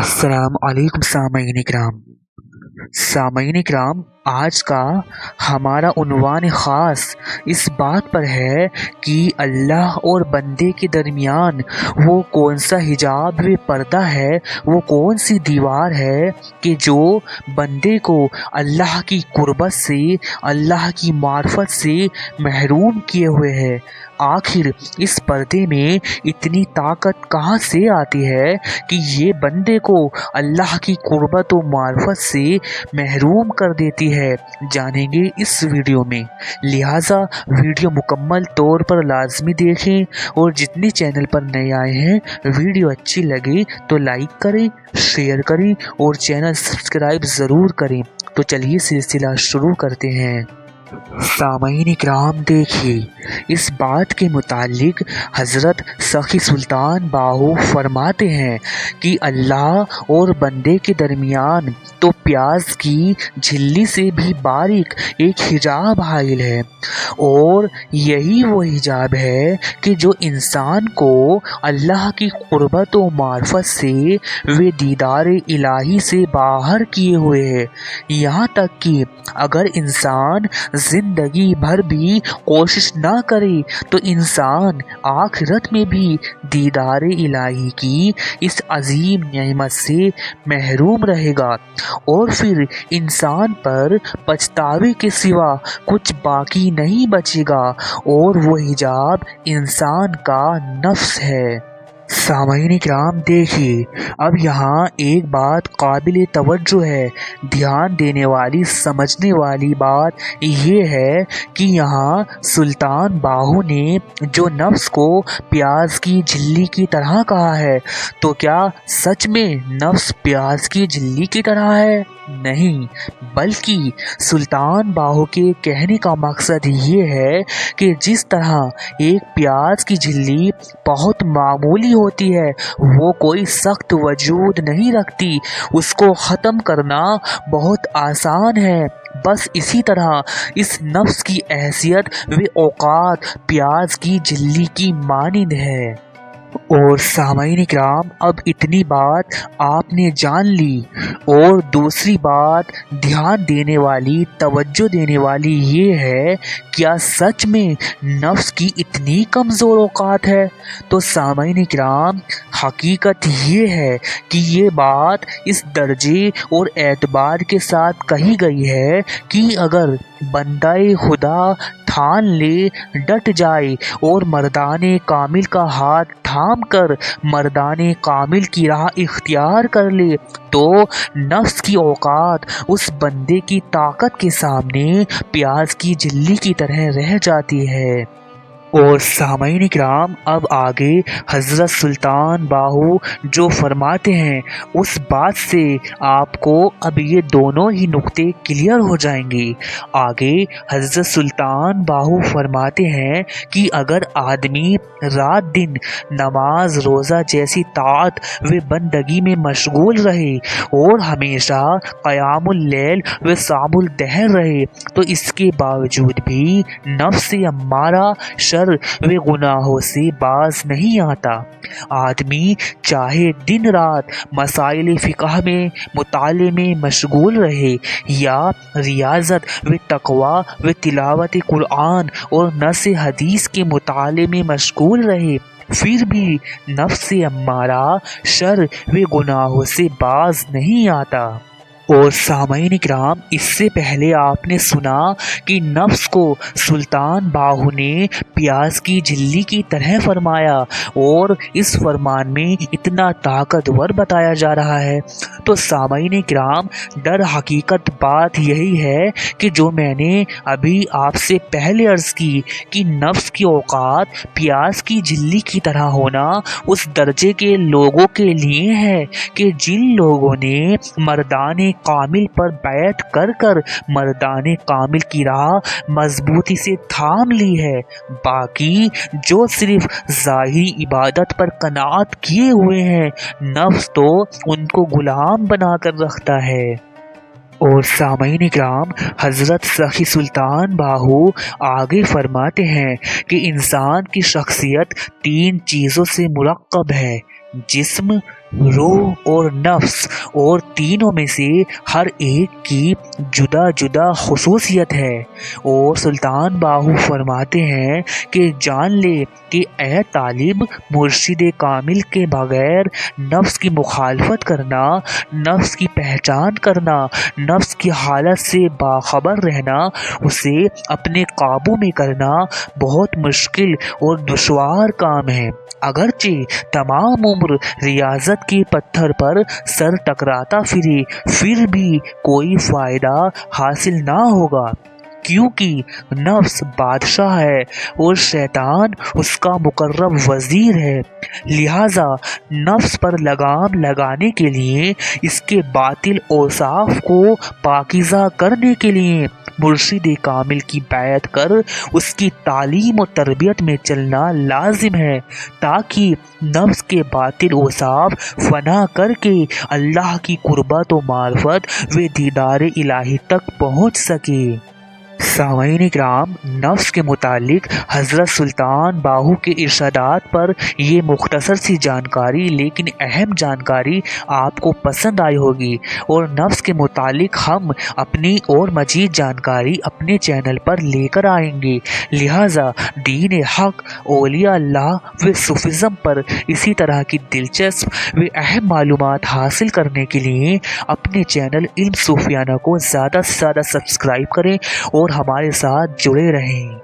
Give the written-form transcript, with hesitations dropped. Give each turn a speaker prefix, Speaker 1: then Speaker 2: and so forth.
Speaker 1: अस्सलाम वालेकुम सामईन इकराम। आज का हमारा उन्वान ख़ास इस बात पर है कि अल्लाह और बंदे के दरमियान वो कौन सा हिजाब व पर्दा है, वो कौन सी दीवार है कि जो बंदे को अल्लाह की कुर्बत से, अल्लाह की मार्फत से महरूम किए हुए है। आखिर इस पर्दे में इतनी ताकत कहाँ से आती है कि ये बंदे को अल्लाह की कुर्बत व मार्फत से महरूम कर देती है? जानेंगे इस वीडियो में। लिहाजा वीडियो मुकम्मल तौर पर लाजमी देखें, और जितने चैनल पर नए आए हैं वीडियो अच्छी लगे तो लाइक करें, शेयर करें और चैनल सब्सक्राइब ज़रूर करें। तो चलिए सिलसिला शुरू करते हैं। सामईन इकराम, देखिए इस बात के मुतालिक हज़रत सखी सुल्तान बाहू फरमाते हैं कि अल्लाह और बंदे के दरमियान तो प्याज की झिल्ली से भी बारीक एक हिजाब हाइल है, और यही वो हिजाब है कि जो इंसान को अल्लाह की कुर्बत व मार्फत से वे दीदार इलाही से बाहर किए हुए है। यहाँ तक कि अगर इंसान जिंदगी भर भी कोशिश ना करे तो इंसान आखिरत में भी दीदार इलाही की इस अजीम नेमत से महरूम रहेगा, और फिर इंसान पर पछतावे के सिवा कुछ बाकी नहीं बचेगा, और वो हिजाब इंसान का नफ्स है। सामईन इकराम, देखिए अब यहाँ एक बात काबिल तवज्जो है, ध्यान देने वाली, समझने वाली बात ये है कि यहाँ सुल्तान बाहू ने जो नफ्स को प्याज की झिल्ली की तरह कहा है, तो क्या सच में नफ्स प्याज की झिल्ली की तरह है? नहीं, बल्कि सुल्तान बाहू के कहने का मकसद ये है कि जिस तरह एक प्याज की झिल्ली बहुत मामूली होती है, वो कोई सख्त वजूद नहीं रखती, उसको ख़त्म करना बहुत आसान है, बस इसी तरह इस नफ्स की हैसियत व औकात प्याज की झिल्ली की मानिंद है। और सामईन इकराम, अब इतनी बात आपने जान ली, और दूसरी बात ध्यान देने वाली, तवज्जो देने वाली ये है, क्या सच में नफ्स की इतनी कमज़ोर औकात है? तो सामईन इकराम, हकीकत ये है कि ये बात इस दर्जे और एतबार के साथ कही गई है कि अगर बंदाए खुदा ठान ले, डट जाए और मर्दाने कामिल का हाथ थाम कर मर्दाने कामिल की राह इख्तियार कर ले, तो नफ्स की औकात उस बंदे की ताकत के सामने प्याज की झिल्ली की तरह रह जाती है। और सामईन इकराम, अब आगे हज़रत सुल्तान बाहू जो फरमाते हैं उस बात से आपको अब ये दोनों ही नुक्ते क्लियर हो जाएंगे। आगे हज़रत सुल्तान बाहू फरमाते हैं कि अगर आदमी रात दिन नमाज रोज़ा जैसी ताअत व बंदगी में मशगूल रहे और हमेशा क़यामुल लैल व सामुल दहर रहे, तो इसके बावजूद भी नफ्स अम्मारा वे गुनाहों से बाज नहीं आता। आदमी चाहे दिन रात मसाइल फ़िक़ह में मुताले में मशगूल रहे, या रियाज़त व तक़वा व तिलावत कुरान और नस हदीस के मुताले में मशगूल रहे, फिर भी नफ्स अम्मारा शर व गुनाहों से बाज नहीं आता। और सामईन इकराम, इससे पहले आपने सुना कि नफ्स को सुल्तान बाहू ने प्याज की झिल्ली की तरह फरमाया, और इस फरमान में इतना ताकतवर बताया जा रहा है। तो सामईन इकराम, डर हकीकत बात यही है कि जो मैंने अभी आपसे पहले अर्ज़ की कि नफ्स की औकात प्याज की झिल्ली की तरह होना उस दर्जे के लोगों के लिए है कि जिन लोगों ने मर्दाने कामिल पर बैत कर कर मर्दाने कामिल की राह मजबूती से थाम ली है। बाकी जो सिर्फ ज़ाहिरी इबादत पर कनाअत किए हुए हैं, नफ्स तो उनको गुलाम बना कर रखता है। और सामईन इकराम, हज़रत सखी सुल्तान बाहू आगे फरमाते हैं कि इंसान की शख्सियत 3 चीज़ों से मुरक्कब है: जिस्म, روح اور نفس، اور تینوں میں سے ہر ایک کی جدا جدا خصوصیت ہے۔ اور سلطان باہو فرماتے ہیں کہ جان لے کہ اے طالب، مرشد کامل کے بغیر نفس کی مخالفت کرنا، نفس کی پہچان کرنا، نفس کی حالت سے باخبر رہنا، اسے اپنے قابو میں کرنا بہت مشکل اور دشوار کام ہے۔ اگرچہ تمام عمر ریاضت کے پتھر پر سر ٹکراتا پھرے، پھر بھی کوئی فائدہ حاصل نہ ہوگا، کیونکہ نفس بادشاہ ہے اور شیطان اس کا مقرب وزیر ہے۔ لہذا نفس پر لگام لگانے کے لیے، اس کے باطل اوصاف کو پاکیزہ کرنے کے لیے مرشد کامل کی بیعت کر اس کی تعلیم و تربیت میں چلنا لازم ہے، تاکہ نفس کے باطل اوصاف فنا کر کے اللہ کی قربت و معرفت و دیدار الہی تک پہنچ سکے۔ سامعین کرام، نفس کے متعلق حضرت سلطان باہو کے ارشادات پر یہ مختصر سی جانکاری لیکن اہم جانکاری آپ کو پسند آئی ہوگی، اور نفس کے متعلق ہم اپنی اور مزید جانکاری اپنے چینل پر لے کر آئیں گے۔ لہٰذا دین حق، اولیاء اللہ و صوفیزم پر اسی طرح کی دلچسپ و اہم معلومات حاصل کرنے کے لیے اپنے چینل علم صوفیانہ کو زیادہ سے زیادہ سبسکرائب کریں اور ہمارے ساتھ جڑے رہیں۔